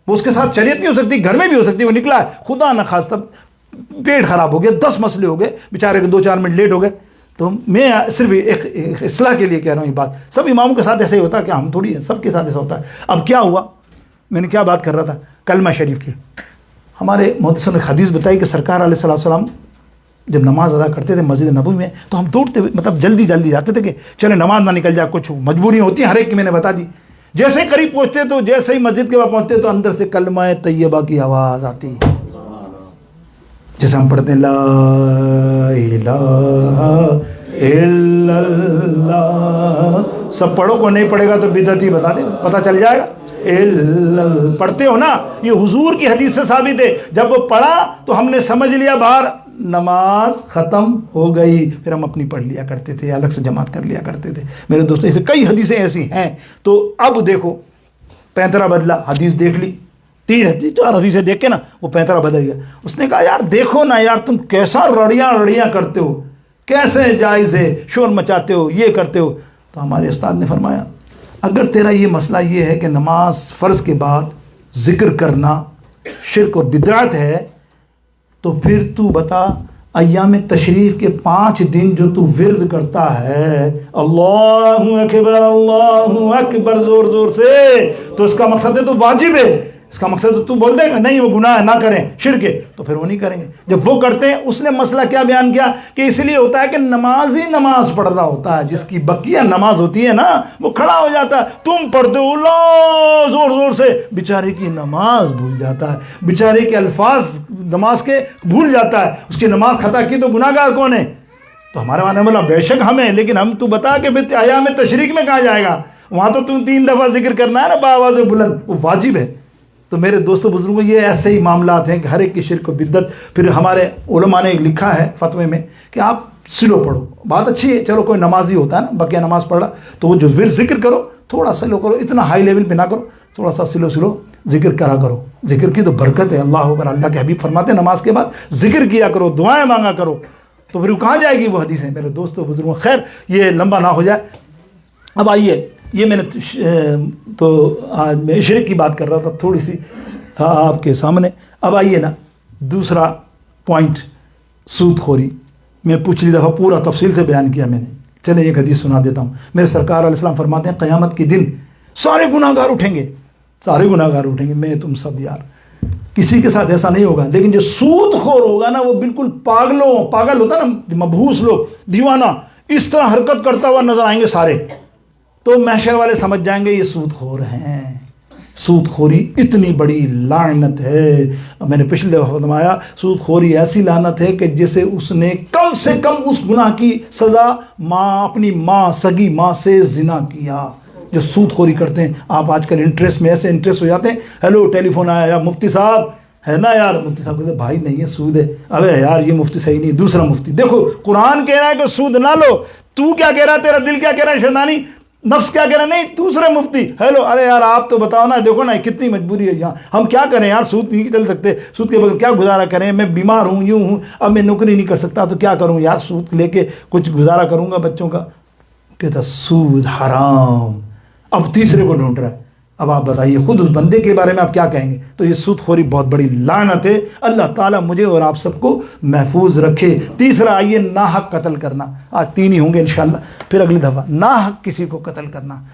वो उसके साथ शरीयत नहीं हो सकती, घर में भी हो सकती, वो निकला है, खुदा न खास्ता पेट खराब हो गया, 10 मसले हो गए, बेचारे के 2-4 मिनट लेट हो गए। तो मैं सिर्फ एक इस्लाह के लिए कह रहा हूँ ये बात। सब इमामों के साथ ऐसे ही होता है क्या? हम थोड़ी है, सबके साथ ऐसा होता है। अब क्या हुआ, मैंने क्या बात कर रहा था, कलमा शरीफ की। हमारे मुहद्दिस ने हदीस बताई कि सरकार अलैहिस्सलाम जब नमाज अदा करते थे मस्जिद नबवी में, तो हम दौड़ते मतलब जल्दी जल्दी जाते थे कि चले नमाज ना निकल जाए, कुछ मजबूरी होती है हर एक की, मैंने बता दी। जैसे ही करीब पहुँचते तो जैसे ही मस्जिद के पास पहुँचते तो अंदर से कलमा तैयबा की आवाज़ आती, जैसे हम पढ़ते हैं ला इलाहा इल्लल्लाह। सब पढ़ो, को नहीं पढ़ेगा तो बिदअती बता दे, पता चल जाएगा। पढ़ते हो ना, ये हुजूर की हदीस से साबित है। जब वो पढ़ा तो हमने समझ लिया बाहर नमाज ख़त्म हो गई, फिर हम अपनी पढ़ लिया करते थे, अलग से जमात कर लिया करते थे। मेरे दोस्तों, ऐसे कई हदीसें ऐसी हैं। तो अब देखो पैंतरा बदला, हदीस देख ली, 3 हदीस 4 हदीसें देख के ना वो पैंतरा बदल गया। उसने कहा यार देखो ना यार, तुम कैसा रड़ियाँ करते हो, कैसे जायज़ है, शोर मचाते हो, ये करते हो। तो हमारे उस्ताद ने फरमाया अगर तेरा ये मसला ये है कि नमाज फ़र्ज़ के बाद ज़िक्र करना शिर्क और बिदअत है, तो फिर तू बता अय्याम तशरीफ़ के 5 दिन जो तू विर्द करता है, अल्लाहु अकबर ज़ोर ज़ोर से, तो इसका मकसद है तो वाजिब है। इसका मकसद तो तू बोल देगा नहीं वो गुनाह है, ना करें, शिर्क है, तो फिर वो नहीं करेंगे। जब वो करते हैं, उसने मसला क्या बयान किया कि इसलिए होता है कि नमाज ही नमाज पढ़ रहा होता है, जिसकी बकिया नमाज होती है ना वो खड़ा हो जाता है, तुम पढ़ते हो अल्लाह जोर जोर से, बेचारे की नमाज भूल जाता है, बेचारे के अल्फाज नमाज के भूल जाता है, उसकी नमाज खता की तो गुनाहगार कौन है? तो हमारे माने बोला बेशक हम हैं, लेकिन हम तू बता कि फिर अय्याम तशरीक में कहाँ जाएगा? वहाँ तो तुम 3 दफ़ा जिक्र करना है ना बावाज़ बुलंद, वो वाजिब है। तो मेरे दोस्तों बुजुर्गों, ये ऐसे ही मामलात हैं कि हर एक की शिर्क और बिद्दत। फिर हमारे उलमा ने लिखा है फतवे में कि आप सिलो पढ़ो, बात अच्छी है, चलो कोई नमाजी होता है ना, बकिया नमाज पढ़ा, तो वो जो फिर जिक्र करो थोड़ा सिलो करो, इतना हाई लेवल पे ना करो, थोड़ा सा सिलो जिक्र करा करो। जिक्र की तो बरकत है, अल्लाह अकबर, अल्लाह के हबीब फरमाते हैं नमाज के बाद जिक्र किया करो, दुआएं मांगा करो, तो फिर कहाँ जाएगी वो हदीस है मेरे दोस्तों बुजुर्गों। खैर ये लंबा ना हो जाए, अब आइए, ये मैंने तो आज मैं शिर्क की बात कर रहा था थोड़ी सी आपके सामने। अब आइए ना दूसरा पॉइंट, सूदखोरी। मैं पिछली दफ़ा पूरा तफसील से बयान किया मैंने, चले एक हदीस सुना देता हूँ। मेरे सरकार अलैहिस्सलाम फरमाते हैं क़यामत के दिन सारे गुनाहगार उठेंगे, सारे गुनाहगार उठेंगे, मैं तुम सब यार, किसी के साथ ऐसा नहीं होगा, लेकिन जो सूदखोर होगा ना वो बिल्कुल पागल होता ना, मबहूस लोग, दीवाना, इस तरह हरकत करता हुआ नजर आएंगे सारे, तो महशर वाले समझ जाएंगे ये सूदखोर हैं। सूदखोरी इतनी बड़ी लानत है, मैंने पिछले दफ़ा फरमाया सूदखोरी ऐसी लानत है कि जिसे उसने कम से कम उस गुनाह की सज़ा अपनी माँ, सगी माँ से जिना किया। जो सूदखोरी करते हैं, आप आजकल इंटरेस्ट में ऐसे इंटरेस्ट हो जाते हैं, हेलो टेलीफोन आया यार मुफ्ती साहब है ना यार, मुफ्ती साहब कहते भाई नहीं है सूद है, अबे यार ये मुफ्ती सही नहीं, दूसरा मुफ्ती। देखो कुरान कह रहा है कि सूद ना लो, तू क्या कह रहा है, तेरा दिल क्या कह रहा है, शैतानी नफ्स क्या कह रहा है, नहीं दूसरे मुफ्ती, हेलो, अरे यार आप तो बताओ ना, देखो ना कितनी मजबूरी है यहाँ, हम क्या करें यार, सूद नहीं चल सकते, सूद के बगैर क्या गुजारा करें, मैं बीमार हूँ, यूँ हूँ, अब मैं नौकरी नहीं कर सकता तो क्या करूँ यार, सूद लेके कुछ गुजारा करूँगा बच्चों का। कहता सूद हराम, अब तीसरे को ढूंढ रहा है। अब आप बताइए खुद उस बंदे के बारे में आप क्या कहेंगे? तो ये सूदखोरी बहुत बड़ी लानत है, अल्लाह ताला मुझे और आप सबको महफूज रखे। तीसरा आइए नाहक कत्ल करना, आज 3 ही होंगे इंशाअल्लाह, फिर अगली दफ़ा नाहक किसी को कत्ल करना।